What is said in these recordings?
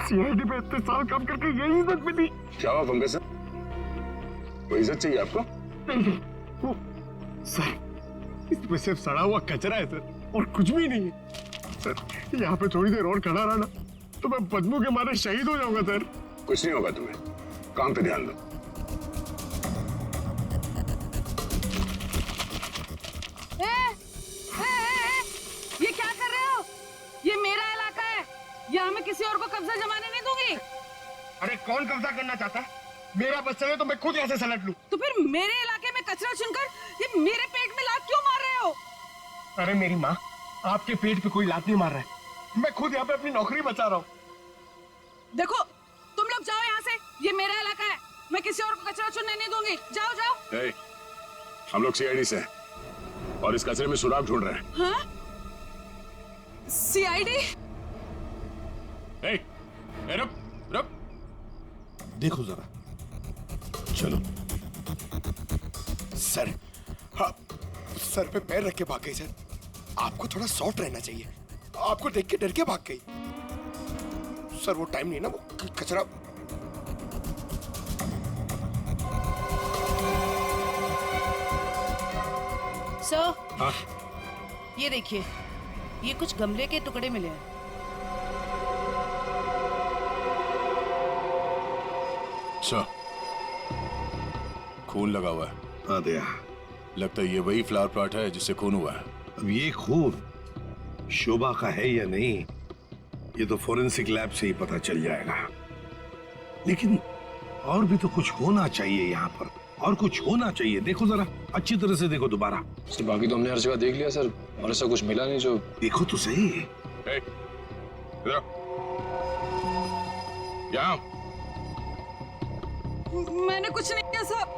CID में इतने साल काम करके यही इज्जत मिली। क्या हुआ पंकज सर, कोई इज्जत चाहिए आपको? नहीं, वो सर इसमें सिर्फ सड़ा हुआ कचरा है सर, और कुछ भी नहीं है सर। यहाँ पे थोड़ी देर और खड़ा रहा ना तो मैं बदबू के मारे शहीद हो जाऊंगा सर। कुछ नहीं होगा तुम्हें, काम पे ध्यान दो। ये क्या कर रहे हो? ये मेरा इलाका है, यहाँ मैं किसी और को कब्जा जमाने नहीं दूंगी। अरे कौन कब्जा करना चाहता है? मेरा बच्चा है तो मैं खुद यहाँ से सलट लूं। तो फिर मेरे इलाके में कचरा चुनकर ये मेरे पेट में लात क्यों मार रहे हो? अरे मेरी माँ, आपके पेट पे कोई लात नहीं मार रहा है, मैं खुद यहाँ पे अपनी नौकरी बचा रहा हूँ। देखो तुम लोग जाओ यहाँ से, ये मेरा इलाका है, मैं किसी और को कचरा चुनने नहीं दूंगी। जाओ जाओ। हम लोग सीआईडी से हैं और इस कचरे में सुराग ढूंढ रहे हैं। हाँ? सीआईडी? रुक रुक, देखो जरा, चलो। सर, हाँ, सर पे पैर रख के भाग गई सर। आपको थोड़ा सॉफ्ट रहना चाहिए, आपको देख के डर के भाग गई। सर वो टाइम नहीं ना, वो कचरा। सर, ये देखिए, ये कुछ गमले के टुकड़े मिले हैं। सर, खून लगा हुआ है। हाँ दया, लगता है ये वही फ्लावर प्लॉट है जिससे खून हुआ है। अब ये खून शोभा का है या नहीं, ये तो फोरेंसिक लैब से ही पता चल जाएगा। लेकिन और भी तो कुछ होना चाहिए यहाँ पर, और कुछ होना चाहिए। देखो जरा, अच्छी तरह से देखो दोबारा। सर बाकी तो हमने हर जगह देख लिया सर, और ऐसा कुछ मिला नहीं जो। देखो तो सही। इधर यहाँ। मैंने कुछ नहीं किया साहब,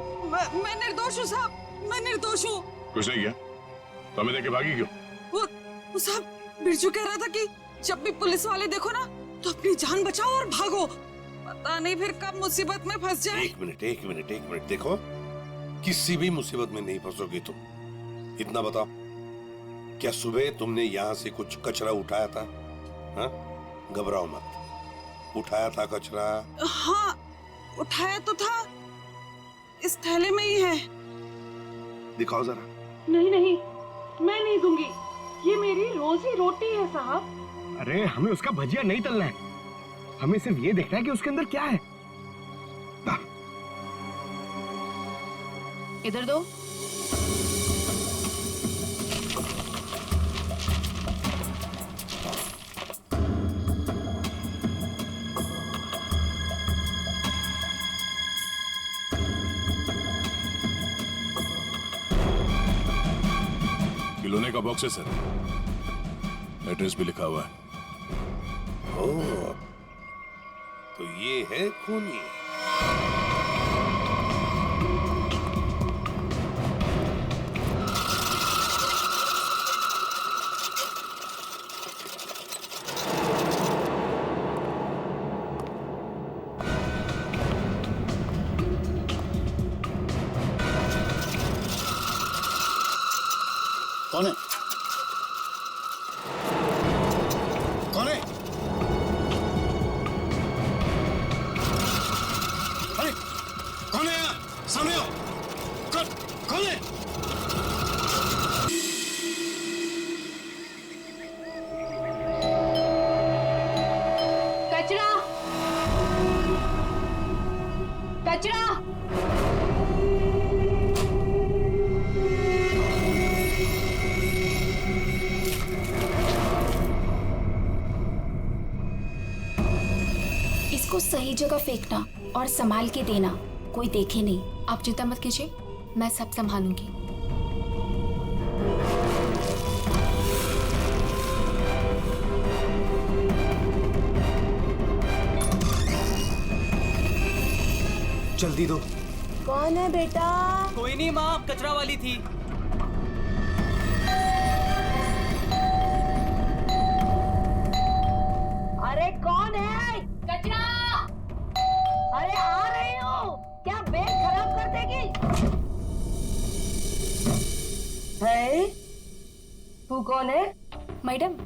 मैं निर्दोष हूँ साहब, मैं निर्दोष हूँ। कुछ नहीं किया तो हमें देखे भागी क्यों? वो साहब, बिरजू कह रहा था कि जब भी पुलिस वाले देखो ना तो अपनी जान बचाओ और भागो, पता नहीं फिर कब मुसीबत में फंस जाए। एक मिनट, देखो, किसी भी मुसीबत में नहीं फंसोगे तुम। इतना बताओ, क्या सुबह तुमने यहाँ से कुछ कचरा उठाया था? हाँ, घबराओ मत, उठाया था कचरा? हाँ, उठाया तो था, इस थैले में ही है। दिखाओ जरा। नहीं नहीं, मैं नहीं दूंगी, ये मेरी रोजी रोटी है साहब। अरे हमें उसका भजिया नहीं तलना है, हमें सिर्फ ये देखना है कि उसके अंदर क्या है। इधर दो। खिलौने का बॉक्स है सर, एड्रेस भी लिखा हुआ है। ओह, तो ये है खूनी। कौन है? कौन है? अरे कौन है यहाँ? सामने आओ। कौन है? कचरा, कचरा। इसको सही जगह फेंकना और संभाल के देना, कोई देखे नहीं। आप चिंता मत कीजिए, मैं सब संभालूंगी। जल्दी दो। कौन है बेटा? कोई नहीं माँ, कचरा वाली थी। अरे कौन है? कचरा। अरे आ रही हूँ, क्या बैग खराब कर देगी? है? तू कौन है? मैडम,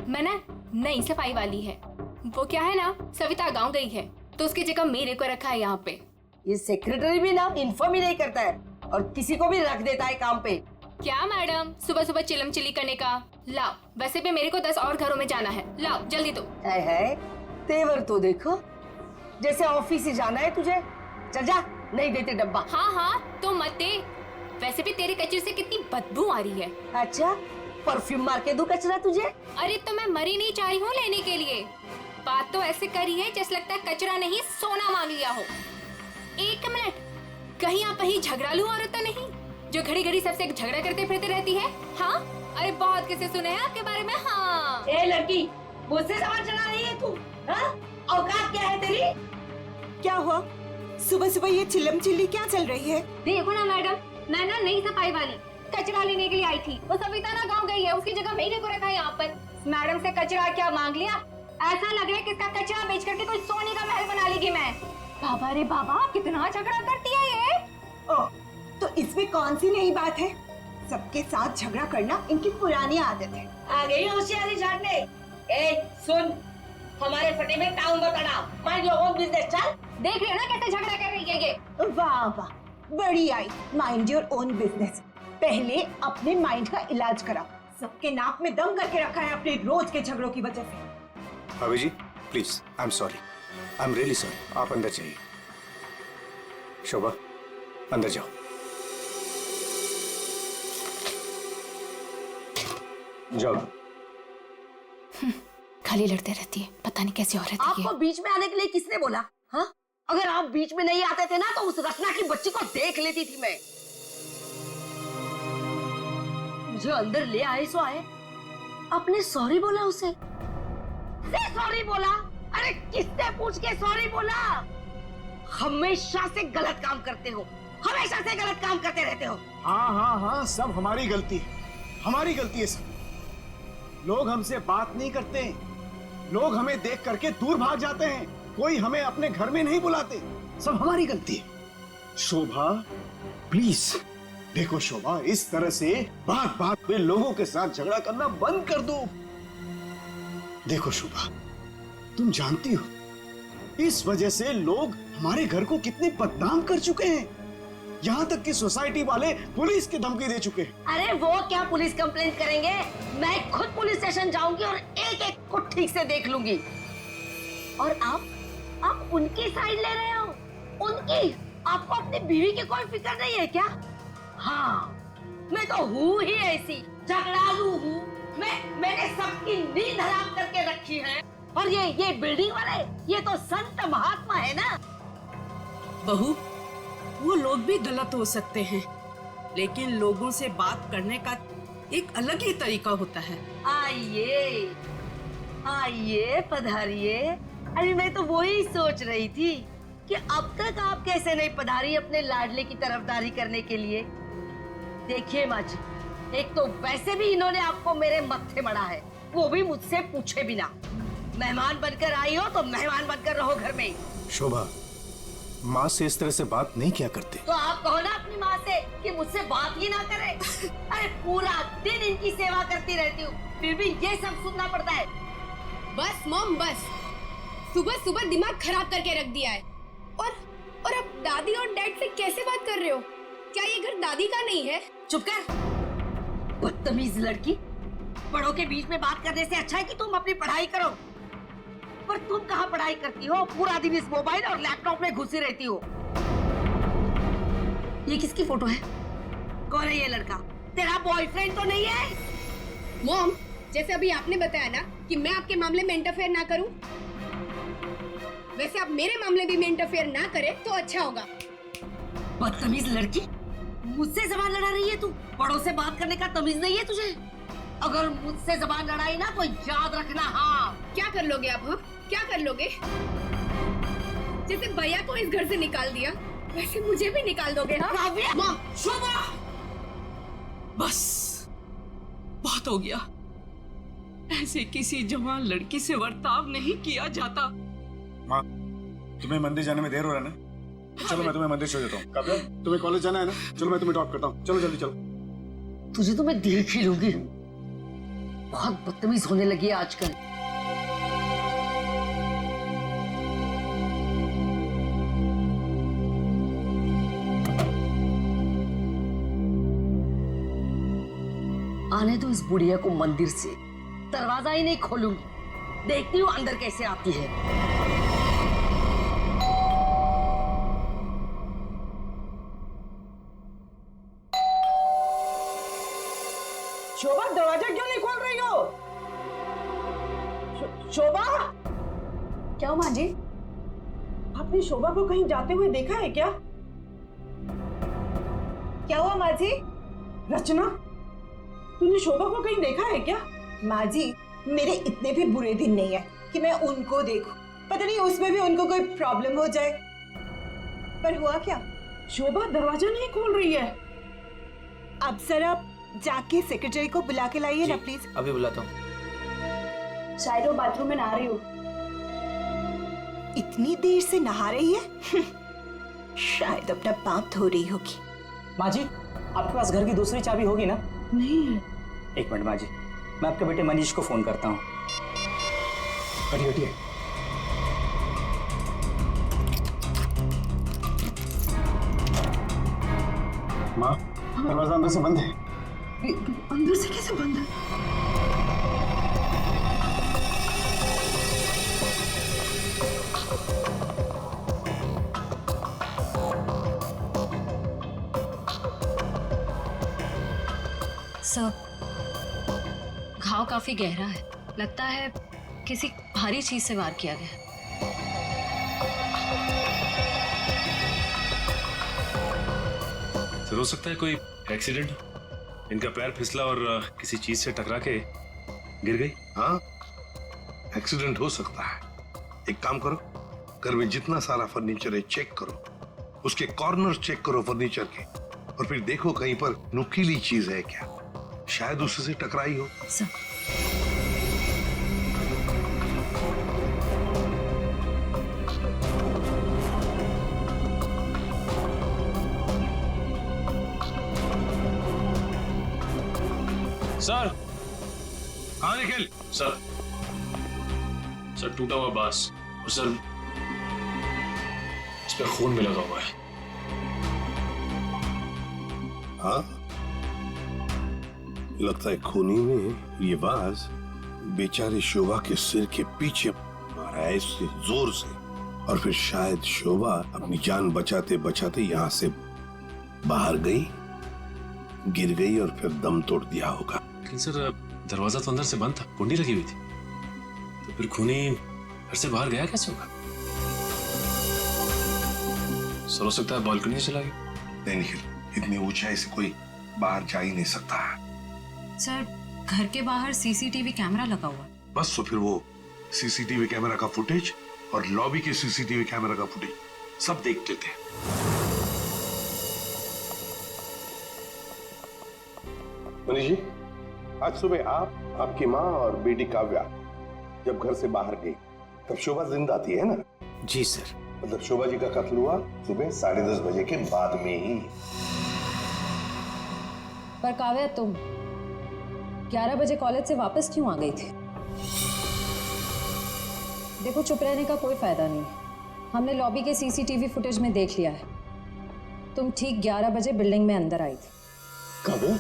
मैं ना नई सफाई वाली है, वो क्या है ना, सविता गांव गई है तो उसकी जगह मेरे को रखा है यहाँ पे। ये सेक्रेटरी भी ना इन्फॉर्म ही नहीं करता है और किसी को भी रख देता है काम पे। क्या मैडम, सुबह सुबह चिलम चिली करने का। लाओ, वैसे भी मेरे को 10 और घरों में जाना है, लाओ जल्दी दो। है तेवर तो देखो, जैसे ऑफिस ही जाना है तुझे। चल जा, नहीं देते डब्बा। हाँ हाँ तो मत दे, वैसे भी तेरे कचरे से कितनी बदबू आ रही है। अच्छा, परफ्यूम मार के दूं कचरा तुझे? अरे तो मैं मरी नहीं जा रही हूँ लेने के लिए। बात तो ऐसे करी है जैसे लगता है कचरा नहीं सोना मांग लिया हो। एक मिनट, कहीं आप वही झगड़ालू औरत तो नहीं जो घड़ी घड़ी सबसे झगड़ा करते फिरते रहती है? हाँ, अरे बहुत किसे सुने हैं आपके बारे में। हाँ ए लड़की, मुझसे सवाल चला रही है तू? हाँ? औकात क्या है तेरी? क्या हुआ? सुबह सुबह ये चिल्लम चिल्ली क्या चल रही है? देखो ना मैडम, मैं ना नई सफाई वाली कचरा लेने के लिए आई थी। वो सविता ना गाँव गई है, उसकी जगह मेरे को रखा है यहाँ पर। मैडम से कचरा क्या मांग लिया? ऐसा लग रहा है कि इसका कचरा बेच करके कोई सोने का महल बना लेगी मैं। बाबा रे बाबा, कितना झगड़ा करती है ये। ओह, तो इसमें कौन सी नई बात है? सबके साथ झगड़ा करना इनकी पुरानी आदत है। आ गई होशियारी झाड़ने। ए सुन, हमारे फटे में टाउन बताना, माइंड योर ओन बिजनेस। चल, देख रहे हो ना कैसे झगड़ा कर रही है ये। वाह वाह, बड़ी आई, माइंड योर ओन बिजनेस। पहले अपने माइंड का इलाज कराओ। सबके नाक में दम करके रखा है अपने रोज के झगड़ों की वजह से। भाभी जी please, I am sorry, I am really sorry. आप अंदर जाइए। शोभा, अंदर जाओ। जाओ। खाली लड़ते रहती है, पता नहीं कैसी औरत है ये। आपको बीच में आने के लिए किसने बोला? हाँ, अगर आप बीच में नहीं आते थे ना तो उस रत्ना की बच्ची को देख लेती थी मैं। मुझे अंदर ले आए सो आए, आपने सॉरी बोला उसे? सॉरी बोला? अरे किससे पूछ के सॉरी बोला? हमेशा से गलत काम करते हो, हमेशा से गलत काम करते रहते हो। हाँ हाँ हाँ, सब हमारी गलती है, हमारी गलती है सब। लोग हमसे बात नहीं करते, लोग हमें देख करके दूर भाग जाते हैं, कोई हमें अपने घर में नहीं बुलाते, सब हमारी गलती है। शोभा प्लीज देखो, शोभा इस तरह से बात बात पे लोगों के साथ झगड़ा करना बंद कर दो। देखो शोभा, तुम जानती हो इस वजह से लोग हमारे घर को कितने बदनाम कर चुके हैं, यहाँ तक कि सोसाइटी वाले पुलिस की धमकी दे चुके हैं। अरे वो क्या पुलिस कंप्लेंट करेंगे, मैं खुद पुलिस स्टेशन जाऊंगी और एक एक को ठीक से देख लूंगी। और आप उनकी साइड ले रहे हो? उनकी? आपको अपनी बीवी की कोई फिक्र नहीं है क्या? हाँ, मैं तो हूँ ही ऐसी, झगड़ालू हूँ। मैंने सबकी नींद हराम करके रखी है। और ये बिल्डिंग वाले, ये तो संत महात्मा है ना। बहू, वो लोग भी गलत हो सकते हैं, लेकिन लोगों से बात करने का एक अलग ही तरीका होता है। आइए आइए, पधारिए। अरे मैं तो वही सोच रही थी कि अब तक आप कैसे नहीं पधारी अपने लाडले की तरफदारी करने के लिए। देखिए माँ जी, एक तो वैसे भी इन्होंने आपको मेरे मत्थे मड़ा है, वो भी मुझसे पूछे बिना। मेहमान बनकर आई हो तो मेहमान बनकर रहो घर में। शोभा, माँ से इस तरह से बात नहीं किया करते। तो आप कहो ना अपनी माँ से कि मुझसे बात ही ना करे। अरे पूरा दिन इनकी सेवा करती रहती हूँ, फिर भी ये सब सुनना पड़ता है। बस मॉम बस, सुबह सुबह दिमाग खराब करके रख दिया है। और अब दादी और डैड से कैसे बात कर रहे हो? क्या ये घर दादी का नहीं है? चुप कर, बदतमीज लड़की। बड़ों के बीच में बात करने से अच्छा है कि तुम अपनी पढ़ाई करो। पर तुम कहाँ पढ़ाई करती हो? पूरा दिन इस मोबाइल और लैपटॉप में घुसी रहती हो। ये किसकी फोटो है? कौन है ये लड़का? तेरा बॉयफ्रेंड तो नहीं है? मॉम, जैसे अभी आपने बताया ना कि मैं आपके मामले में इंटरफेयर ना करूं, वैसे आप मेरे मामले में इंटरफेयर ना करें तो अच्छा होगा। बदतमीज लड़की, मुझसे जबान लड़ा रही है तू? बड़ों से बात करने का तमीज नहीं है तुझे? अगर मुझसे जबान लड़ाई ना तो याद रखना। हाँ, क्या कर लोगे आप? हाँ, क्या कर लोगे? जैसे भैया को इस घर से निकाल दिया, वैसे मुझे भी निकाल दोगे? हाँ? मॉम, शोभा, बस बहुत हो गया। ऐसे किसी जवान लड़की से बर्ताव नहीं किया जाता। माँ, तुम्हें मंदिर जाने में देर हो रहा है ना? चलो मैं तुम्हें मंदिर छोड़ देता हूँ। काव्या, तुम्हें कॉलेज जाना है ना? चलो मैं तुम्हें ड्रॉप करता हूँ। चलो जल्दी चलो। तुझे तो मैं देख ही लूंगी। बहुत बदतमीज होने लगी है आजकल। आने दो इस बुढ़िया को मंदिर से, दरवाजा ही नहीं खोलूंगी। देखती हूँ अंदर कैसे आती है। शोभा, दरवाजा क्यों नहीं खोल रही हो? शोभा, क्या हुआ माँ जी? आपने शोभा को कहीं जाते हुए देखा है क्या? क्या हुआ माँ जी? रचना, तूने शोभा को कहीं देखा है क्या? माँ जी, मेरे इतने भी बुरे दिन नहीं है कि मैं उनको देखूं। पता नहीं उसमें भी उनको कोई प्रॉब्लम हो जाए। पर हुआ क्या? शोभा दरवाजा नहीं खोल रही है। अब सर आप जाके सेक्रेटरी को बुला के लाइए ना प्लीज। अभी बुलाता हूँ। शायद वो बाथरूम में नहा रही हो। इतनी देर से नहा रही है? शायद अपना पाप धो रही होगी। माँ जी, आपके पास घर की दूसरी चाबी होगी ना? नहीं है। एक मिनट माँ जी, मैं आपके बेटे मनीष को फोन करता हूँ। हटिए हटिए। माँ, दरवाजा अंदर से बंद है। अंदर से कैसे बंद है? सर, घाव काफी गहरा है। लगता है किसी भारी चीज से वार किया गया है। सर, हो सकता है कोई एक्सीडेंट। इनका पैर फिसला और किसी चीज से टकरा के गिर गई। हाँ, एक्सीडेंट हो सकता है। एक काम करो, घर में जितना सारा फर्नीचर है चेक करो, उसके कॉर्नर चेक करो फर्नीचर के, और फिर देखो कहीं पर नुकीली चीज है क्या, शायद उससे टकराई हो। Sir, sir. हाँ निखिल। सर, सर टूटा हुआ बांस और सर इस पे खून भी लगा हुआ है। हाँ, लगता है खूनी ने ये बाज बेचारे शोभा के सिर के पीछे मारा है इससे जोर से, और फिर शायद शोभा अपनी जान बचाते बचाते यहाँ से बाहर गई, गिर गई और फिर दम तोड़ दिया होगा। लेकिन सर दरवाजा तो अंदर से बंद था, कुंडी लगी हुई थी, तो फिर खूनी घर से बाहर गया कैसे होगा? सर हो सकता है बालकनी से चला गया। नहीं निखिल, इतनी ऊंचाई से कोई बाहर जा ही नहीं सकता। सर घर के बाहर सीसीटीवी कैमरा लगा हुआ है। बस तो फिर वो सीसीटीवी कैमरा का फुटेज और लॉबी के सीसीटीवी कैमरा का फुटेज सब देख लेते हैं। मनीष जी, आज सुबह आप, आपकी माँ और बेटी काव्या जब घर से बाहर गई तब शोभा जिंदा थी, है ना? जी सर। मतलब शोभा जी का कत्ल हुआ सुबह 10:30 बजे के बाद में ही। पर काव्या, तुम 11 बजे कॉलेज से वापस क्यों आ गई थी? देखो, चुप रहने का कोई फायदा नहीं। हमने लॉबी के सीसीटीवी फुटेज में देख लिया है, तुम ठीक 11 बजे बिल्डिंग में अंदर आई थी। काव्या,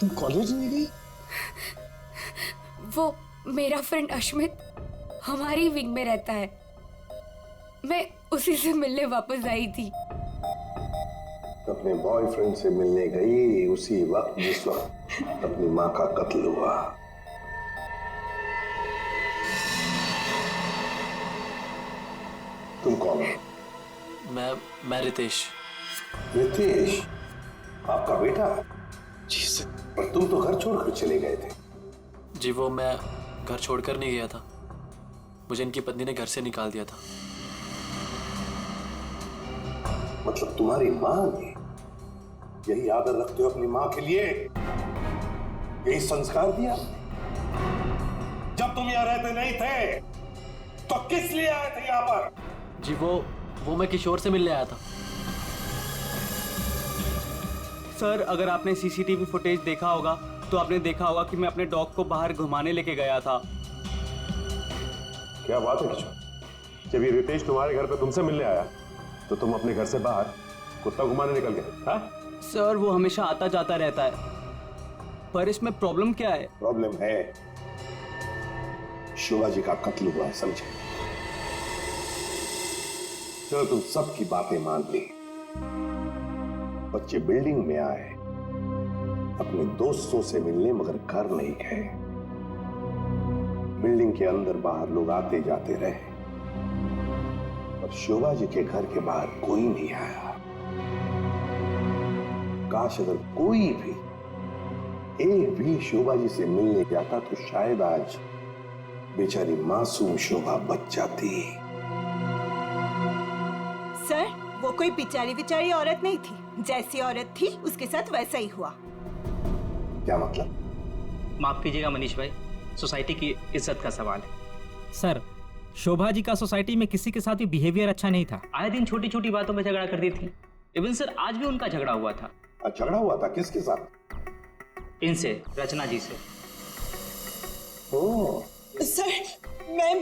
तुम कॉलेज नहीं गई? वो मेरा फ्रेंड अश्मित हमारी विंग में रहता है, मैं उसी से मिलने वापस आई थी। अपने बॉयफ्रेंड से मिलने गई उसी वक्त जिस वक्त अपनी माँ का कत्ल हुआ। तुम कौन हो? मैं रितेश। रितेश, आपका बेटा? जी सर। पर तुम तो घर छोड़कर चले गए थे। जी, वो मैं घर छोड़कर नहीं गया था, मुझे इनकी पत्नी ने घर से निकाल दिया था। मतलब तुम्हारी माँ ने, यही आदर रखते हो अपनी माँ के लिए, यही संस्कार दिया? जब तुम यहाँ रहते नहीं थे तो किस लिए आए थे यहाँ पर? जी, वो मैं किशोर से मिलने आया था। सर, अगर आपने सीसीटीवी फुटेज देखा होगा तो आपने देखा होगा कि मैं अपने डॉग को बाहर घुमाने लेके गया था। क्या बात है किशोर, जब ये रितेश तुम्हारे घर पे तुमसे मिलने आया तो तुम अपने घर से बाहर कुत्ता घुमाने निकल गए? हाँ सर, वो हमेशा आता जाता रहता है, पर इसमें प्रॉब्लम क्या है? प्रॉब्लम है शोभा जी का कत्ल हुआ है, समझे? चलो तुम सबकी बातें मान ली, बच्चे बिल्डिंग में आए अपने दोस्तों से मिलने, मगर घर नहीं गए। बिल्डिंग के अंदर बाहर लोग आते जाते रहे, पर शोभा जी के घर के बाहर कोई नहीं आया। काश अगर कोई भी, एक भी शोभा जी से मिलने जाता तो शायद आज बेचारी मासूम शोभा बच जाती। सर, वो कोई बेचारी औरत नहीं थी, जैसी औरत थी उसके साथ वैसा ही हुआ। क्या मतलब? माफ कीजिएगा मनीष भाई, सोसाइटी की इज्जत का सवाल है। सर, शोभा जी का सोसाइटी में किसी के साथ भी बिहेवियर अच्छा नहीं था। आए दिन छोटी छोटी बातों में झगड़ा करती थी। इवन सर आज भी उनका झगड़ा हुआ था। झगड़ा हुआ था? किसके साथ? इनसे, रचना जी से। ओह सर, मैं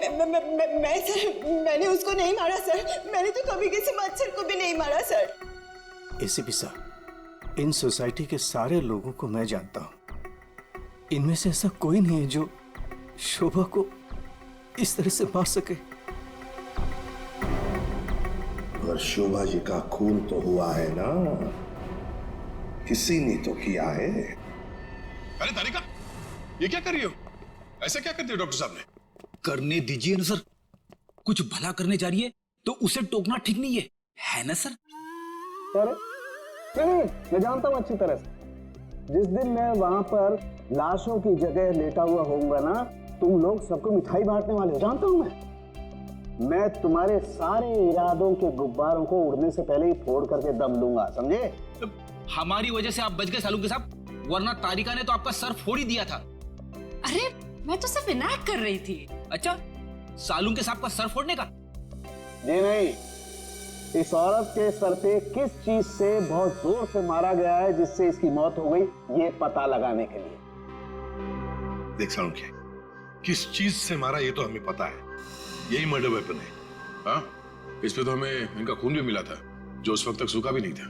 सर, मैंने उसको नहीं मारा सर। मैंने तो कभी किसी मच्छर को भी नहीं मारा सर। एसीपी साहब, इन सोसाइटी के सारे लोगों को मैं जानता हूं। इनमें से ऐसा कोई नहीं है जो शोभा को इस तरह से मार सके। और शोभा जी का खून तो हुआ है ना, किसी ने तो किया है। अरे तारिका, ये क्या कर रही हो? ऐसा क्या कर दिया डॉक्टर साहब ने? करने दीजिए ना सर, कुछ भला करने जा रही है तो उसे टोकना ठीक नहीं है ना सर? नहीं, मैं जानता हूं अच्छी तरह से। जिस दिन मैं वहां पर लाशों की जगह लेटा हुआ होऊंगा ना, तुम लोग सबको मिठाई बांटने वाले हो, जानता हूं मैं तुम्हारे सारे इरादों के गुब्बारों को उड़ने से पहले ही फोड़ करके दम लूंगा, समझे? हमारी वजह से आप बच गए सालू के साहब, वरना तारिका ने तो आपका सर फोड़ ही दिया था। अरे मैं तो सिर्फ इनायत कर रही थी। अच्छा, सालू के साहब का सर फोड़ने का? जी नहीं, इस औरत के सर पे किस चीज से बहुत जोर से मारा गया है जिससे इसकी मौत हो गई, ये पता लगाने के लिए। देख सालुंखे, किस चीज से मारा ये तो हमें पता है, यही मर्डर वेपन है। हाँ, इस पे तो हमें इनका खून भी मिला था, जो उस वक्त तक सूखा भी नहीं था।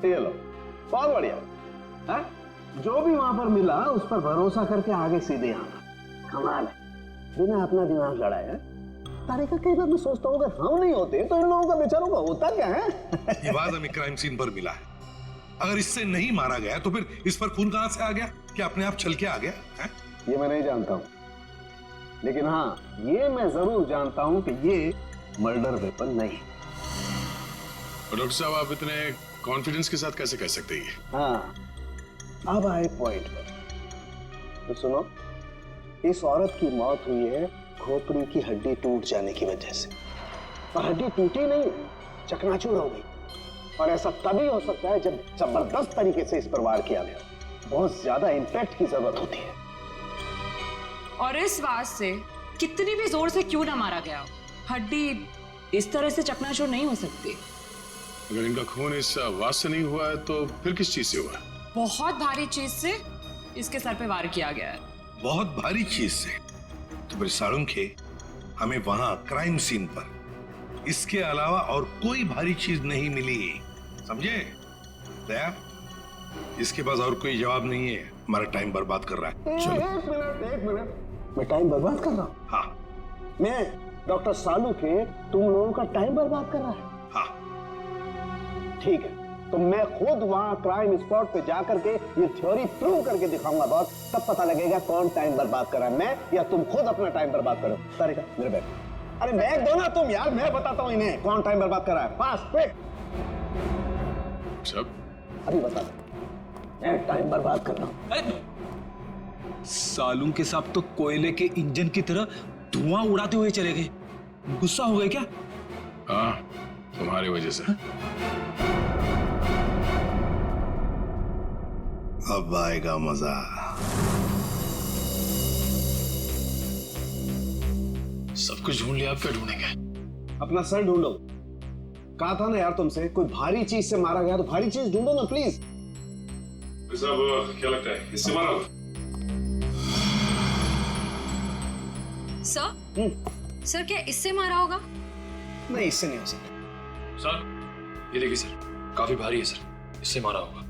ये लो, बहुत बढ़िया। हाँ? जो भी वहां पर मिला उस पर भरोसा करके आगे सीधे आना, कमाल है, बिना अपना दिमाग लड़ाया। तारिका, कई बार मैं सोचता हूँ अगर हम नहीं होते तो इन लोगों का बेचारों का होता क्या है? ये बात हमें क्राइम सीन पर मिला है। अगर इससे नहीं मारा गया तो फिर इस पर खून कहां से आ गया? क्या अपने आप छल के आ गया है? ये मैं नहीं जानता हूँ, लेकिन हाँ ये मैं जरूर जानता हूँ कि ये मर्डर वेपन नहीं। डॉक्टर साहब, आप इतने कॉन्फिडेंस के साथ कैसे कह सकते हैं? हाँ, अब आए पॉइंट पर। तो सुनो, इस औरत की मौत हुई है खोपड़ी की हड्डी टूट जाने की वजह से। और हड्डी टूटी नहीं, चकनाचूर हो गई। और ऐसा तभी हो सकता है जब जबरदस्त तरीके से इस पर वार किया गया, बहुत ज्यादा इंपैक्ट की जरूरत होती है। और इस वार से कितनी भी जोर से क्यों ना मारा गया, हड्डी इस तरह से चकनाचूर नहीं हो सकती। अगर इनका खून इस आवाज से नहीं हुआ है तो फिर किस चीज से हुआ है? बहुत भारी चीज से इसके सर पे वार किया गया है। बहुत भारी चीज से? तो फिर सालुंखे, हमें वहां क्राइम सीन पर इसके अलावा और कोई भारी चीज नहीं मिली, समझे? दया, इसके पास और कोई जवाब नहीं है, हमारा टाइम बर्बाद कर रहा है। चलो। एक मिनट, मैं टाइम बर्बाद कर रहा हूँ? हाँ। मैं डॉक्टर सालुंखे तुम लोगों का टाइम बर्बाद कर रहा है? हाँ। ठीक है, तो मैं खुद वहां क्राइम स्पॉट पे जाकर के ये थ्योरी प्रूव करके दिखाऊंगा बॉस, तब पता लगेगा कौन टाइम बर्बाद कर रहा है, मैं या तुम खुद अपना टाइम बर्बाद करो। तारिका, मेरे बैग। अरे बैग दो ना तुम यार, मैं बताता हूँ इन्हें कौन टाइम बर्बाद कर रहा है। Fast quick. सब अभी बता दो, मैं टाइम बर्बाद कर रहा हूँ। सालू के साहब तो कोयले के इंजन की तरह धुआं उड़ाते हुए चले गए। गुस्सा हो गए क्या? हाँ, तुम्हारी वजह से। अब आएगा मजा। सब कुछ ढूंढ लिया, आप क्या ढूंढेंगे? अपना सर ढूंढो। कहा था ना यार तुमसे, कोई भारी चीज से मारा गया तो भारी चीज ढूंढो ना प्लीज। साहब, क्या लगता है इससे मारा होगा? सर क्या इससे मारा होगा? नहीं, इससे नहीं हो सकता। सर, ये देखिए सर, काफी भारी है सर, इससे मारा होगा।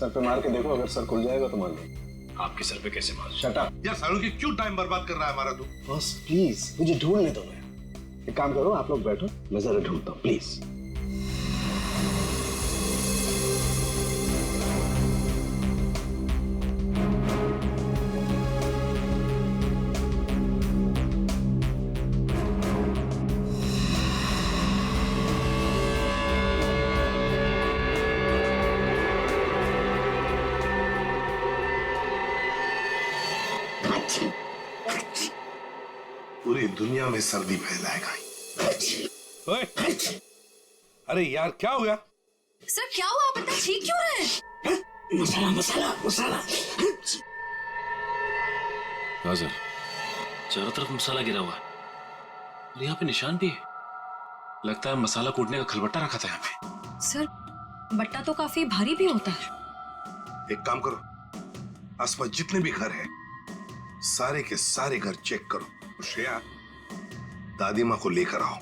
सर पे मार के देखो, अगर सर खुल जाएगा तो मान लो। आपके सर पे कैसे मार? Shut up. यार सालों की क्यों टाइम बर्बाद कर रहा है हमारा तू? बॉस प्लीज मुझे ढूंढने दो। मैं एक काम करो, आप लोग बैठो, मैं जरा ढूंढता हूँ प्लीज। पूरी दुनिया में सर्दी फैलाएगा। ओए, अरे यार क्या हो गया? सर क्या हुआ, आप इतना ठीक क्यों रहे? मसाला मसाला मसाला। हाँ सर, चारों तरफ मसाला गिरा हुआ है और यहाँ पे निशान भी है। लगता है मसाला कूटने का खलबट्टा रखा था यहाँ पे। सर बट्टा तो काफी भारी भी होता है। एक काम करो, आसपास जितने भी घर हैं, सारे के सारे घर चेक करो। श्रेया, दादी माँ को लेकर आओ।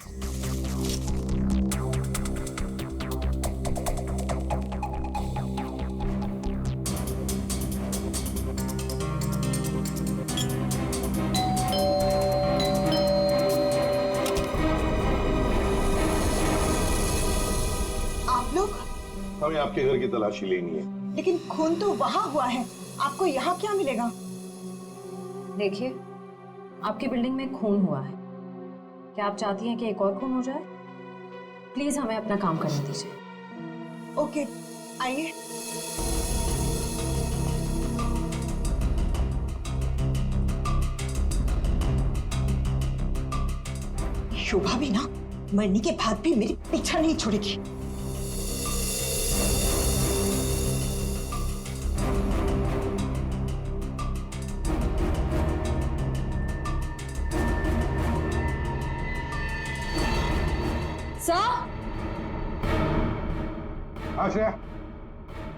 आप लोग? हमें आपके घर की तलाशी लेनी है। लेकिन खून तो वहां हुआ है, आपको यहाँ क्या मिलेगा? देखिए, आपकी बिल्डिंग में खून हुआ है। क्या आप चाहती हैं कि एक और खून हो जाए? प्लीज हमें अपना काम करने दीजिए। ओके, आइए। शोभा भी ना मरने के बाद भी मेरी पीछा नहीं छोड़ेगी।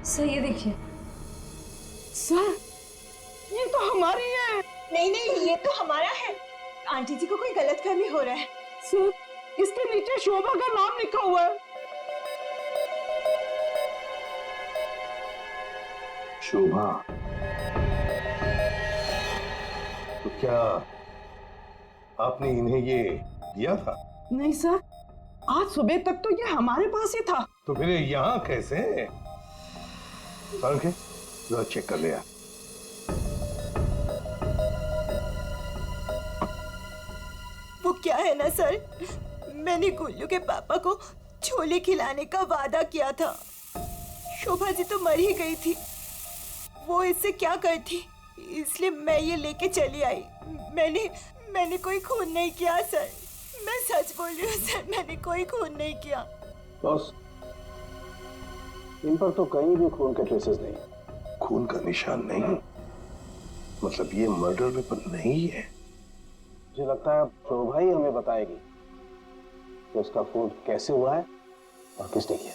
सर ये देखिए। सर ये तो हमारी है। नहीं नहीं, ये तो हमारा है। आंटी जी को कोई गलतफहमी हो रहा है। सर इसके नीचे शोभा का नाम लिखा हुआ है। शोभा? तो क्या आपने इन्हें ये दिया था? नहीं सर, आज सुबह तक तो ये हमारे पास ही था। तो फिर यहाँ कैसे? जरा चेक कर लिया। वो क्या है ना सर, मैंने गुल्लू के पापा को छोले खिलाने का वादा किया था। शोभा जी तो मर ही गई थी, वो इससे क्या करती, इसलिए मैं ये लेके चली आई। मैंने कोई खून नहीं किया सर, मैं सच बोल रही हूँ सर, मैंने कोई खून नहीं किया। बॉस, इन पर तो कहीं भी खून के ट्रेसेस नहीं। खून का निशान नहीं? मतलब ये मर्डर वेपन नहीं है? मुझे लगता है शोभा ही हमें बताएगी कि उसका खून कैसे हुआ है और किसने किया।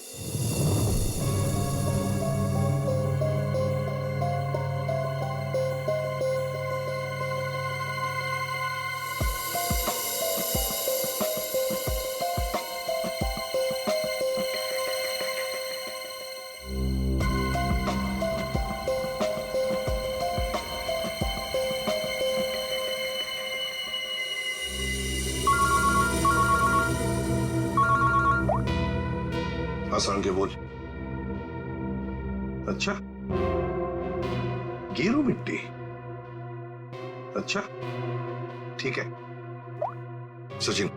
आसान के बोल। अच्छा, गेरू मिट्टी। अच्छा ठीक है सचिन,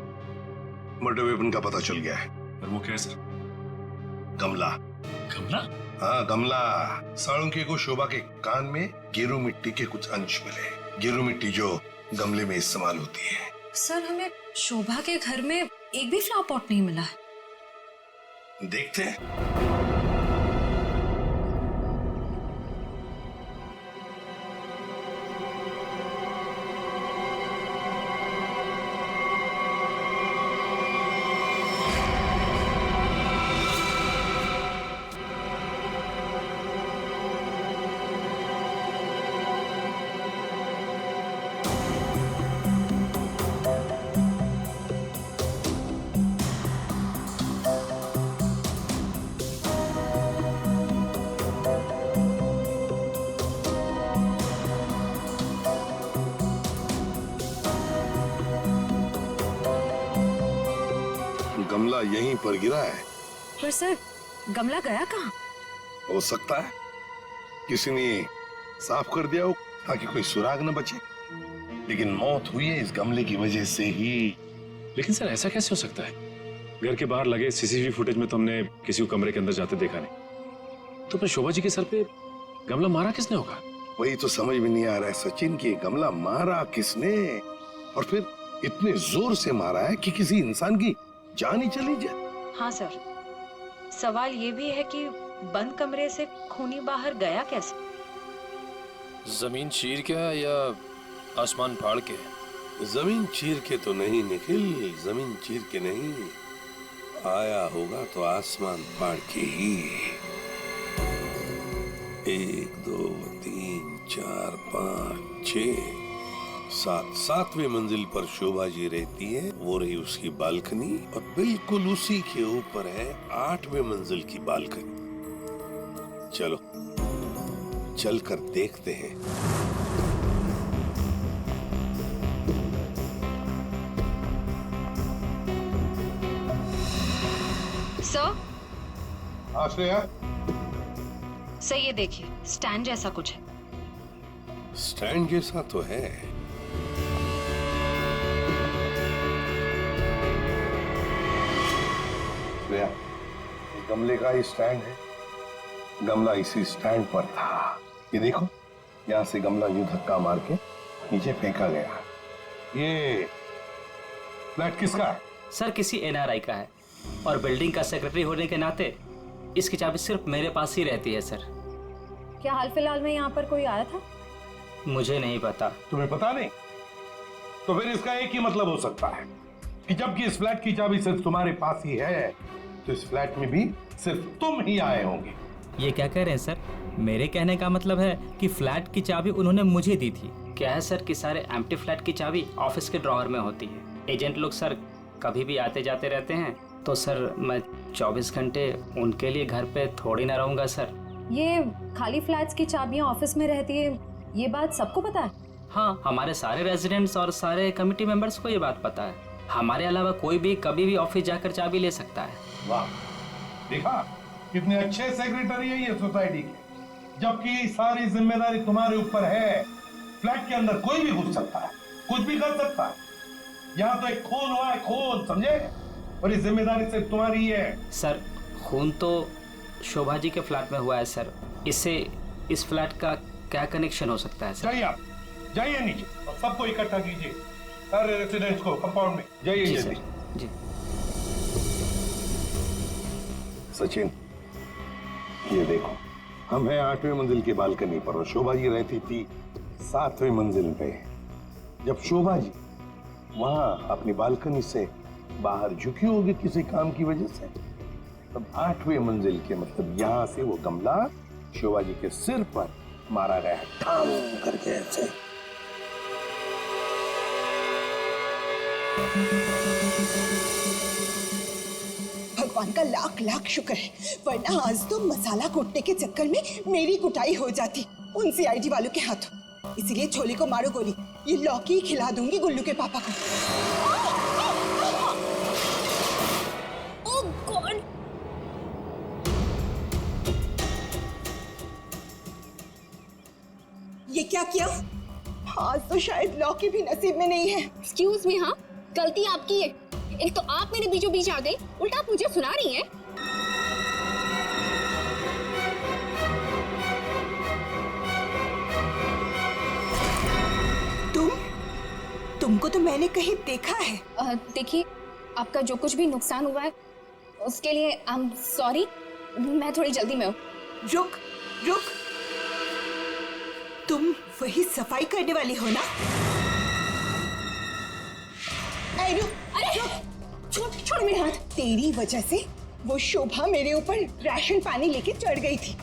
मर्डर वेपन का पता चल गया है। पर वो क्या है सर? गमला। गमला? हाँ गमला। साळुंके को शोभा के कान में गेरू मिट्टी के कुछ अंश मिले। गेरू मिट्टी जो गमले में इस्तेमाल होती है। सर हमें शोभा के घर में एक भी फ्लावर पॉट नहीं मिला है। देखते हैं। गमला यहीं पर गिरा है। पर सर गमला गया कहाँ? हो सकता है किसी ने साफ कर दिया हो ताकि कोई सुराग न बचे, लेकिन मौत हुई है इस गमले की वजह से ही। लेकिन सर ऐसा कैसे हो सकता है? घर के बाहर लगे सीसीटीवी फुटेज में तो हमने किसी को कमरे के अंदर जाते देखा नहीं। तो फिर शोभा जी के सर पे गमला मारा किसने होगा? वही तो समझ में नहीं आ रहा है सचिन कि गमला मारा किसने, और फिर इतने जोर से मारा है कि किसी इंसान की जान ही चली जाए। हाँ सर, सवाल ये भी है कि बंद कमरे से खूनी बाहर गया कैसे? जमीन चीर के या आसमान फाड़ के? जमीन चीर के तो नहीं निखिल, जमीन चीर के नहीं, आया होगा तो आसमान फाड़ के ही। 1 2 3 4 5 6 7 7वीं मंजिल पर शोभा जी रहती है, वो रही उसकी बालकनी, और बिल्कुल उसी के ऊपर है 8वीं मंजिल की बालकनी। चलो चलकर देखते हैं। सर, श्रेया, सर ये देखिए, स्टैंड जैसा कुछ है। स्टैंड जैसा तो है। श्रेया, इस गमले का ही स्टैंड है। गमला इसी स्टैंड पर था। ये देखो, यहाँ से गमला यूं धक्का मार के नीचे फेंका गया। ये फ्लैट किसका है? सर किसी एनआरआई का है, और बिल्डिंग का सेक्रेटरी होने के नाते इसकी चाबी सिर्फ मेरे पास ही रहती है सर। क्या हाल फिलहाल में यहाँ पर कोई आया था? मुझे नहीं पता। तुम्हें पता नहीं? तो फिर इसका एक ही मतलब हो सकता है कि जबकि इस फ्लैट की चाबी सिर्फ तुम्हारे पास ही है, तो इस फ्लैट में भी सिर्फ तुम ही आए होंगे। ये क्या कह रहे हैं सर? मेरे कहने का मतलब है कि फ्लैट की चाबी उन्होंने मुझे दी थी। क्या है सर कि सारे एम्प्टी फ्लैट की चाबी ऑफिस के ड्रॉअर में होती है। एजेंट लोग सर कभी भी आते जाते रहते हैं, तो सर मैं 24 घंटे उनके लिए घर पे थोड़ी ना रहूंगा सर। ये खाली फ्लैट्स की चाबियां ऑफिस में रहती है, ये बात सबको पता है? हाँ, हमारे सारे रेजिडेंट्स और सारे कमिटी मेंबर्स को ये बात पता है। हमारे अलावा कोई भी कभी भी ऑफिस जाकर चाबी ले सकता है। वाह, देखा कितने अच्छे सेक्रेटरी है ये सोसाइटी के, जबकि सारी जिम्मेदारी तुम्हारे ऊपर है। फ्लैट के अंदर कोई भी घुस सकता है, कुछ भी कर सकता है। यहाँ तो एक खून हुआ है, खून, समझे? और ये जिम्मेदारी सिर्फ तुम्हारी है। सर खून तो शोभा जी के फ्लैट में हुआ है सर, इससे इस फ्लैट का क्या कनेक्शन हो सकता है सर? जाइए, आप जाइए नीचे और सबको इकट्ठा कीजिए, सारे रेसिडेंट्स को कंपाउंड में। जाइए जल्दी। जी सचिन, ये देखो, हम हैं 8वीं मंजिल की बालकनी पर और शोभा जी रहती थी 7वीं मंजिल पे। जब शोभा जी वहां अपनी बालकनी से बाहर झुकी होगी किसी काम की वजह से, तब 8वीं मंजिल के मतलब यहां से वो गमला शोभा जी के सिर पर मारा गया, ठाम करके ऐसे। भगवान का लाख लाख शुक्र है, वरना आज तो मसाला कूटने के चक्कर में मेरी कुटाई हो जाती उन सीआईडी वालों के हाथों। इसीलिए छोले को मारो गोली, ये लौकी खिला दूंगी गुल्लू के पापा को। ओह गॉड! ये क्या किया? आज तो शायद लौकी भी नसीब में नहीं है। एक्सक्यूज मी, हाँ गलती आपकी है। एक तो आप मेरे बीचों बीच आ गई, उल्टा आप मुझे सुना रही हैं। तुमको तो मैंने कहीं देखा है। देखिए, आपका जो कुछ भी नुकसान हुआ है उसके लिए आई एम सॉरी। मैं थोड़ी जल्दी में हूँ। रुक रुक, तुम वही सफाई करने वाली हो ना? अरे छोड़ मेरे हाथ। तेरी वजह से वो शोभा मेरे ऊपर राशन पानी लेके चढ़ गई थी।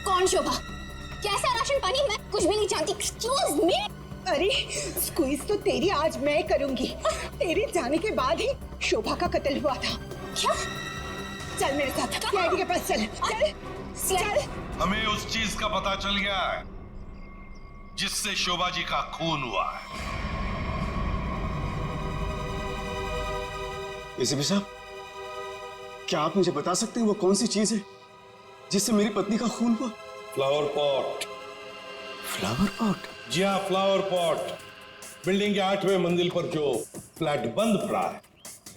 कौन शोभा? कैसा राशन पानी? मैं कुछ भी नहीं जानती। Excuse me. अरे स्क्वीज तो तेरी आज मैं करूंगी। तेरे जाने के बाद ही शोभा का कत्ल हुआ था। क्या? चल मेरे साथ सीआईडी के पास चल। चल। हमें उस चीज का पता चल गया है जिससे शोभा जी का खून हुआ है। एसीपी साहब, क्या आप मुझे बता सकते हैं वो कौन सी चीज है जिससे मेरी पत्नी का खून हुआ? Flower pot. Flower pot? जी हाँ, फ्लावर पॉट। बिल्डिंग के 8वें मंजिल पर जो फ्लैट बंद पड़ा है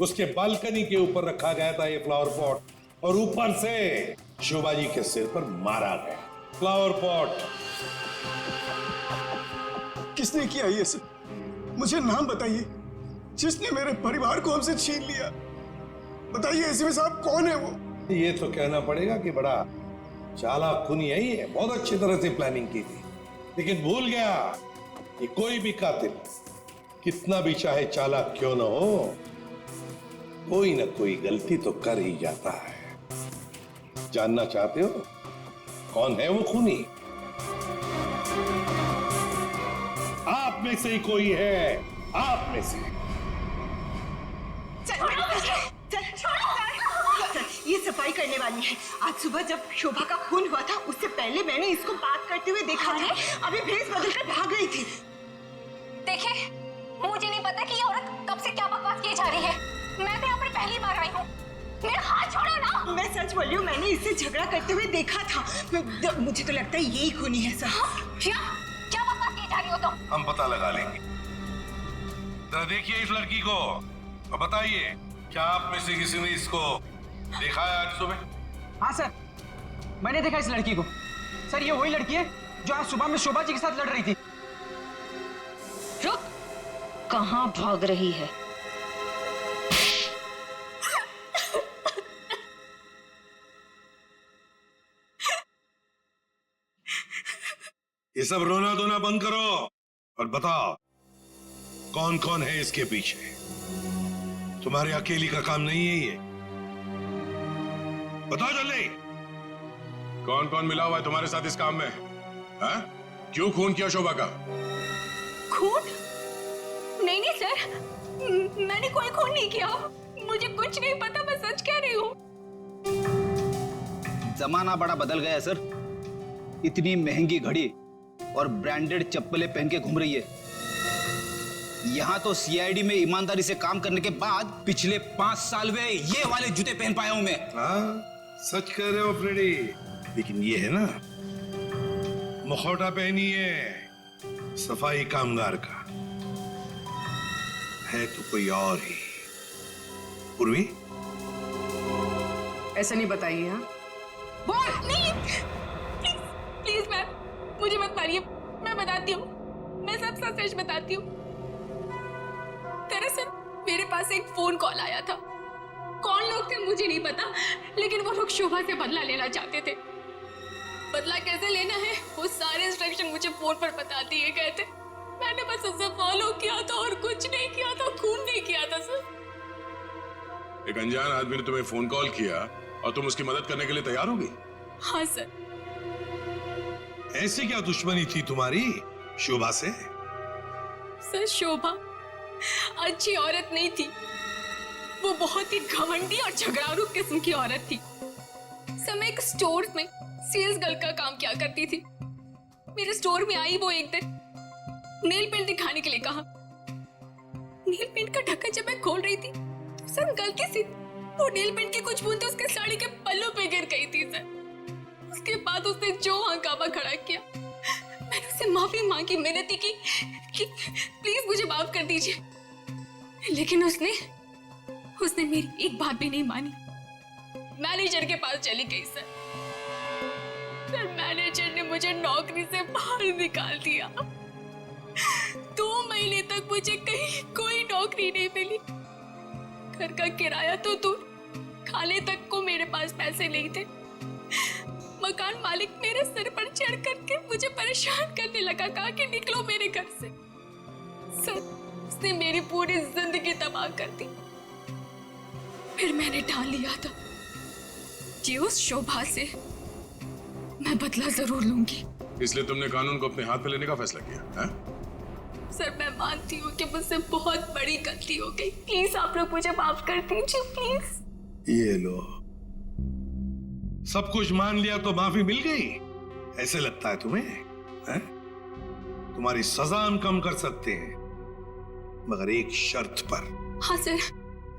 उसके बालकनी के ऊपर रखा गया था ये फ्लावर पॉट और ऊपर से शोभा जी के सिर पर मारा गया। Flower pot. किसने किया ये सब? मुझे नाम बताइए जिसने मेरे परिवार को हमसे छीन लिया। बताइए एसीपी साहब, कौन है वो? ये तो कहना पड़ेगा कि बड़ा चालाक खूनी है ये, बहुत अच्छी तरह से प्लानिंग की थी, लेकिन भूल गया कि कोई भी कातिल कितना भी चाहे चालाक क्यों ना हो, कोई ना कोई गलती तो कर ही जाता है। जानना चाहते हो कौन है वो खूनी? आप में से ही कोई है, आप में से। ये सफाई करने वाली है। आज सुबह जब शोभा का खून हुआ था उससे पहले मैंने इसको बात करते हुए देखा था। अभी भेस बदलकर भाग रही थी। देखिए, मुझे नहीं पता कि ये औरत कब से क्या बकवास की जा रही है। मैं तो यहाँ पर पहली बार आई हूँ। मेरा हाथ छोड़ो ना। मैं सच बोल रही हूँ, मैंने इससे झगड़ा करते हुए देखा था। मुझे तो लगता है यही खूनी है सर। क्या बकवास की जा रही हो तुम? हम पता लगा लेंगे। जरा देखिए इस लड़की को और बताइए, क्या आप में से किसी ने इसको देखा है आज सुबह? हाँ सर, मैंने देखा इस लड़की को। सर, ये वही लड़की है जो आज सुबह में शोभा जी के साथ लड़ रही थी। रुक, कहाँ भाग रही है? ये सब रोना धोना बंद करो और बताओ कौन कौन है इसके पीछे। तुम्हारे अकेली का काम नहीं है ये, बताओ जल्दी। कौन कौन मिला हुआ है तुम्हारे साथ इस काम में? हाँ? क्यों खून किया शोभा का? खून? नहीं नहीं सर, मैंने कोई खून नहीं किया। मुझे कुछ नहीं पता, मैं सच कह रही हूँ। जमाना बड़ा बदल गया है सर। इतनी महंगी घड़ी और ब्रांडेड चप्पलें पहन के घूम रही है। यहाँ तो सीआईडी में ईमानदारी से काम करने के बाद पिछले 5 साल में ये वाले जूते पहन पाया हूं मैं। हाँ, सच कह रहे हो फ्रेडी। लेकिन ये है ना, मुखौटा पहनी है सफाई कामगार का, है तो कोई और ही। पूर्वी, ऐसा नहीं बताइए। हाँ, बोल नहीं। प्लीज प्लीज मैम, मुझे मत मारिए। मैं बताती हूँ, मैं सब सच बताती हूँ। दरअसल मेरे पास एक फोन कॉल आया था। कौन लोग थे मुझे नहीं पता, लेकिन वो लोग शोभा से बदला लेना चाहते थे। बदला कैसे लेना है वो सारे इंस्ट्रक्शन मुझे फोन पर बता दिए गए थे। मैंने बस उसे फॉलो किया था और कुछ नहीं किया था, खून नहीं किया था सर। एक अनजान आदमी ने तुम्हें फोन कॉल किया और तुम उसकी मदद करने के लिए तैयार हो गई? हाँ सर। ऐसी क्या दुश्मनी थी तुम्हारी शोभा से? सर, शोभा अच्छी औरत नहीं थी। वो बहुत ही घमंडी और झगड़ालू किस्म की औरत थी। समय एक स्टोर में सेल्स गर्ल का काम किया करती थी। मेरे स्टोर में आई वो एक दिन, नेल पेंट दिखाने के लिए कहा। नेल पेंट का ढक्कन जब मैं खोल रही थी तो सर गलती से वो नेल पेंट की कुछ बूंदें उसके साड़ी के पल्लू पे गिर गई थी सर। उसके बाद उसने जो हंगामा खड़ा किया, मैंने उससे माफी मांगी, मिन्नती की कि प्लीज मुझे माफ कर दीजिए, लेकिन उसने मेरी एक बात भी नहीं मानी। मैनेजर के पास चली गई सर। मैनेजर ने मुझे नौकरी से बाहर निकाल दिया। 2 महीने तक मुझे कहीं कोई नौकरी नहीं मिली। घर का किराया तो दूर, खाने तक को मेरे पास पैसे नहीं थे। मकान मालिक मेरे सिर पर चढ़ करके मुझे परेशान करने लगा, कहा कि निकलो मेरे घर से। सर, उसने मेरी पूरी जिंदगी तबाह कर दी। फिर मैंने ठान लिया था कि उस शोभा से मैं बदला जरूर लूंगी। इसलिए तुमने कानून को अपने हाथ में लेने का फैसला किया है? सर, मैं मानती हूँ कि मुझसे बहुत बड़ी गलती हो गई। प्लीज आप लोग मुझे माफ कर दीजिए, प्लीज। ये लो, सब कुछ मान लिया तो माफी मिल गई? ऐसे लगता है तुम्हें? है? तुम्हारी सजा हम कम कर सकते हैं, मगर एक शर्त पर। हाँ सर,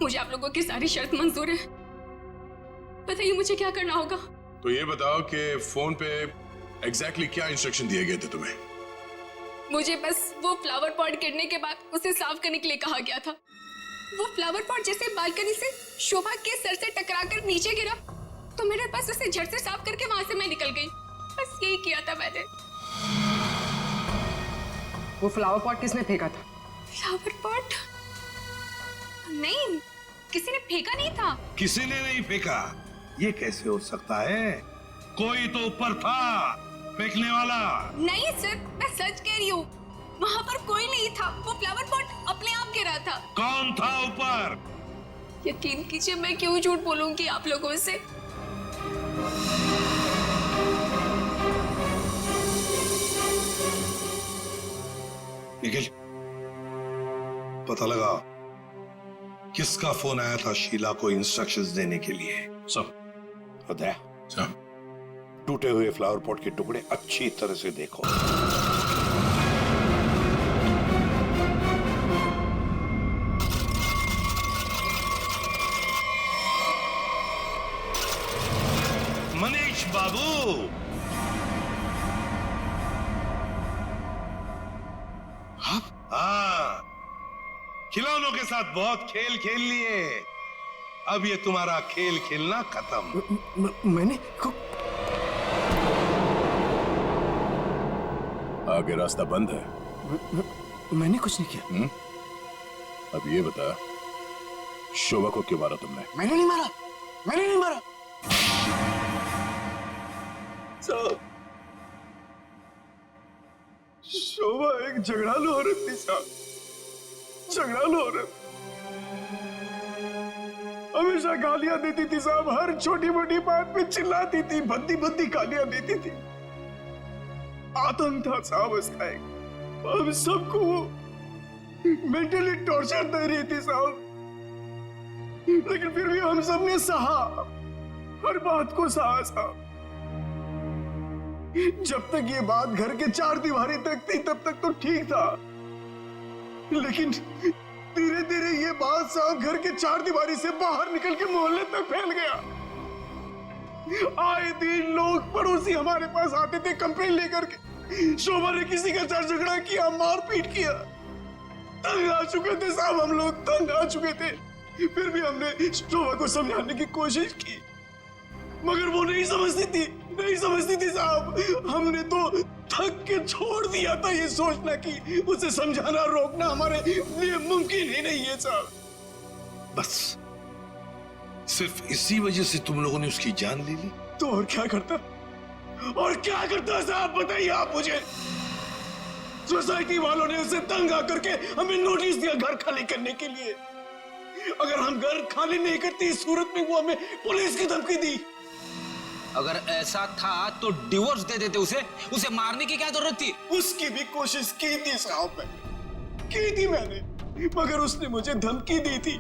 मुझे आप लोगों की सारी शर्त मंजूर है। बताइए मुझे क्या करना होगा। तो ये बताओ कि फोन पे एग्जैक्टली क्या इंस्ट्रक्शन दिए गए थे तुम्हें? मुझे बस वो फ्लावर पॉट गिरने के बाद उसे साफ करने के लिए कहा गया था। वो फ्लावर पॉट जैसे बालकनी से शोभा के सर से टकराकर नीचे गिरा तो मेरे पास उसे झट से साफ करके वहां से मैं निकल गई। बस यही किया था मैंने। वो फ्लावर पॉट किसने फेंका था? Flower pot? नहीं, किसी ने फेंका नहीं था। किसी ने नहीं फेंका? ये कैसे हो सकता है? कोई तो ऊपर था फेंकने वाला। नहीं सर, मैं सच कह रही हूँ, वहाँ पर कोई नहीं था। वो फ्लावर पॉट अपने आप गिरा था। कौन था ऊपर? यकीन कीजिए, मैं क्यों झूठ बोलूंगी आप लोगों से। निखिल, पता लगा किसका फोन आया था शीला को इंस्ट्रक्शंस देने के लिए? सब उदय, टूटे हुए फ्लावर पॉट के टुकड़े अच्छी तरह से देखो। मनीष बाबू, हाँ, खिलौनों के साथ बहुत खेल खेल लिए। अब ये तुम्हारा खेल खेलना खत्म। मैंने आगे रास्ता बंद है। मैंने कुछ नहीं किया। अब ये बता, शोभा को क्यों मारा तुमने? मैंने नहीं मारा, मैंने नहीं मारा। साहब, शोभा एक झगड़ालू औरत थी साहब, झगड़ालू औरत। हमेशा गालियां देती थी साहब, हर छोटी मोटी बात पे चिल्लाती थी, भद्दी भद्दी गालियां देती थी। आतंक था साहब उसका एक। हम सबको वो मेंटली टॉर्चर दे रही थी साहब, लेकिन फिर भी हम सब ने सहा, हर बात को सहा साहब। जब तक ये बात घर के चार दीवारी तक थी तब तक तो ठीक था, लेकिन धीरे धीरे ये बात साहब घर के चार दीवारी से बाहर निकल के मोहल्ले तक फैल गया। आए दिन लोग पड़ोसी हमारे पास आते थे कंप्लेन लेकर के, शोभा ने किसी के साथ झगड़ा किया, मारपीट किया। तंग आ चुके थे साहब, हम लोग तंग आ चुके थे। फिर भी हमने शोभा को समझाने की कोशिश की, मगर वो नहीं समझती थी, नहीं समझती थी साहब। हमने तो थक के छोड़ दिया था ये सोचना कि उसे समझाना रोकना हमारे लिए मुमकिन ही नहीं है साहब। बस सिर्फ इसी वजह से तुम लोगों ने उसकी जान ले ली? तो और क्या करता, और क्या करता साहब, बताइए आप मुझे। सोसाइटी वालों ने उसे तंग आकर के हमें नोटिस दिया घर खाली करने के लिए। अगर हम घर खाली नहीं करते इस सूरत में वो हमें पुलिस की धमकी दी। अगर ऐसा था तो डिवोर्स दे देते उसे मारने की क्या जरूरत थी? उसकी भी कोशिश की थी साहब, मैंने की थी मैंने, मगर उसने मुझे धमकी दी थी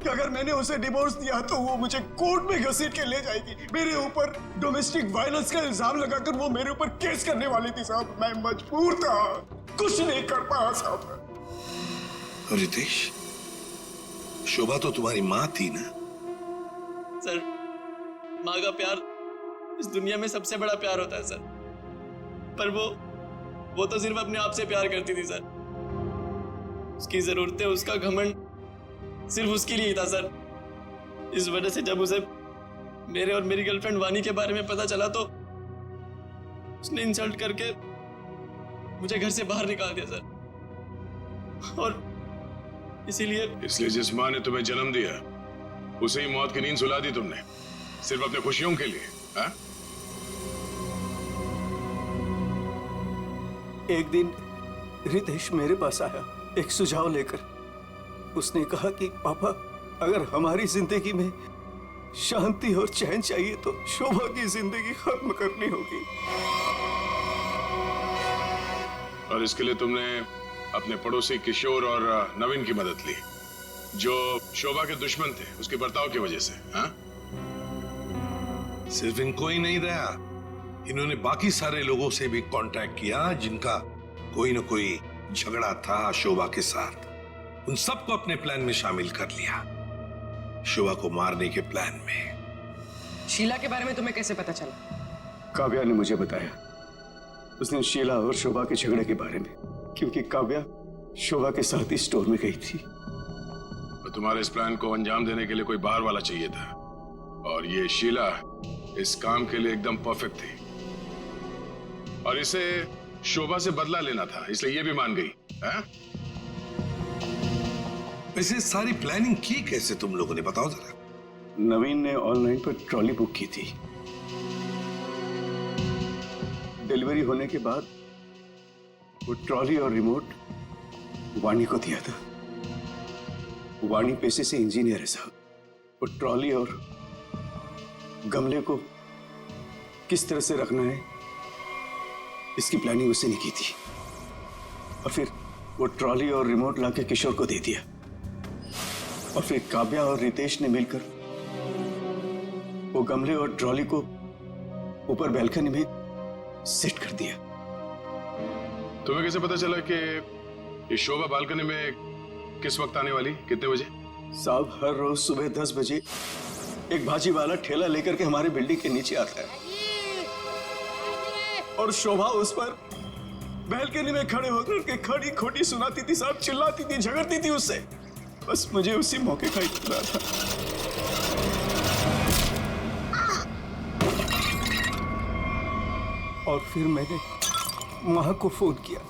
कि अगर मैंने उसे डिवोर्स दिया तो वो मुझे कोर्ट में घसीट के ले जाएगी। मेरे ऊपर डोमेस्टिक वायलेंस का इल्जाम लगाकर वो मेरे ऊपर केस करने वाली थी साहब। मैं मजबूर था, कुछ नहीं कर पाया साहब। रितेश, शोभा तो तुम्हारी माँ थी ना? सर, माँ का प्यार इस दुनिया में सबसे बड़ा प्यार होता है सर, पर वो तो सिर्फ अपने आप से प्यार करती थी सर। उसकी जरूरतें, उसका घमंड सिर्फ उसके लिए ही था सर। इस वजह से जब उसे मेरे और मेरी गर्लफ्रेंड वानी के बारे में पता चला तो उसने इंसल्ट करके मुझे घर से बाहर निकाल दिया सर। और इसलिए जिस माँ ने तुम्हें जन्म दिया उसे ही मौत की नींद सुला दी तुमने, सिर्फ अपने खुशियों के लिए, हाँ? एक दिन रितेश मेरे पास आया एक सुझाव लेकर। उसने कहा कि पापा, अगर हमारी जिंदगी में शांति और चैन चाहिए तो शोभा की जिंदगी खत्म करनी होगी। और इसके लिए तुमने अपने पड़ोसी किशोर और नवीन की मदद ली, जो शोभा के दुश्मन थे उसके बर्ताव की वजह से, हाँ? सिर्फ इनको ही नहीं दया, इन्होंने बाकी सारे लोगों से भी कांटेक्ट किया जिनका कोई न कोई झगड़ा था शोभा के साथ। उन सबको अपने प्लान में शामिल कर लिया, शोभा को मारने के प्लान में। शीला के बारे में तुम्हें कैसे पता चला? काव्या ने मुझे बताया उस दिन शीला और शोभा के झगड़े के बारे में, क्योंकि काव्या शोभा के साथ ही स्टोर में गई थी। तो तुम्हारे इस प्लान को अंजाम देने के लिए कोई बाहर वाला चाहिए था, और ये शीला इस काम के लिए एकदम परफेक्ट थी, और इसे शोभा से बदला लेना था, इसलिए ये भी मान गई। है? वैसे सारी प्लानिंग की कैसे तुम लोगों ने, बताओ जरा। नवीन ने ऑनलाइन पर ट्रॉली बुक की थी। डिलीवरी होने के बाद वो ट्रॉली और रिमोट वाणी को दिया था। वाणी पेशे से इंजीनियर है साहब। वो ट्रॉली और गमले को किस तरह से रखना है इसकी प्लानिंग उससे नहीं की थी, और फिर वो ट्रॉली और रिमोट लाके किशोर को दे दिया, और फिर काव्या और रितेश ने मिलकर वो गमले और ट्रॉली को ऊपर बैल्कनी में सेट कर दिया। तुम्हें कैसे पता चला कि ये शोभा बालकनी में किस वक्त आने वाली, कितने बजे? साहब हर रोज सुबह 10 बजे एक भाजी वाला ठेला लेकर के हमारे बिल्डिंग के नीचे आता है, और शोभा उस पर बैल्कनी में खड़े होकर के खड़ी खोटी सुनाती थी साहब, चिल्लाती थी, झगड़ती थी उससे। बस मुझे उसी मौके का इत्तला था। और फिर मैंने मां को फोन किया।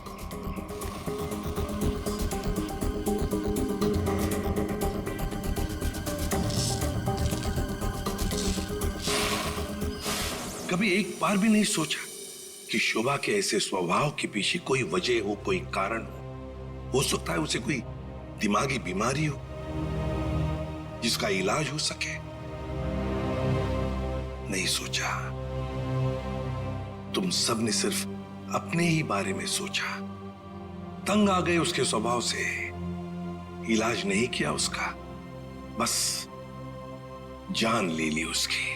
कभी एक बार भी नहीं सोचा कि शोभा के ऐसे स्वभाव के पीछे कोई वजह हो, कोई कारण हो सकता है उसे कोई दिमागी बीमारी हो जिसका इलाज हो सके। नहीं सोचा। तुम सब ने सिर्फ अपने ही बारे में सोचा, तंग आ गए उसके स्वभाव से, इलाज नहीं किया उसका, बस जान ले ली उसकी।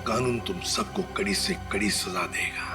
कानून तुम सबको कड़ी से कड़ी सजा देगा।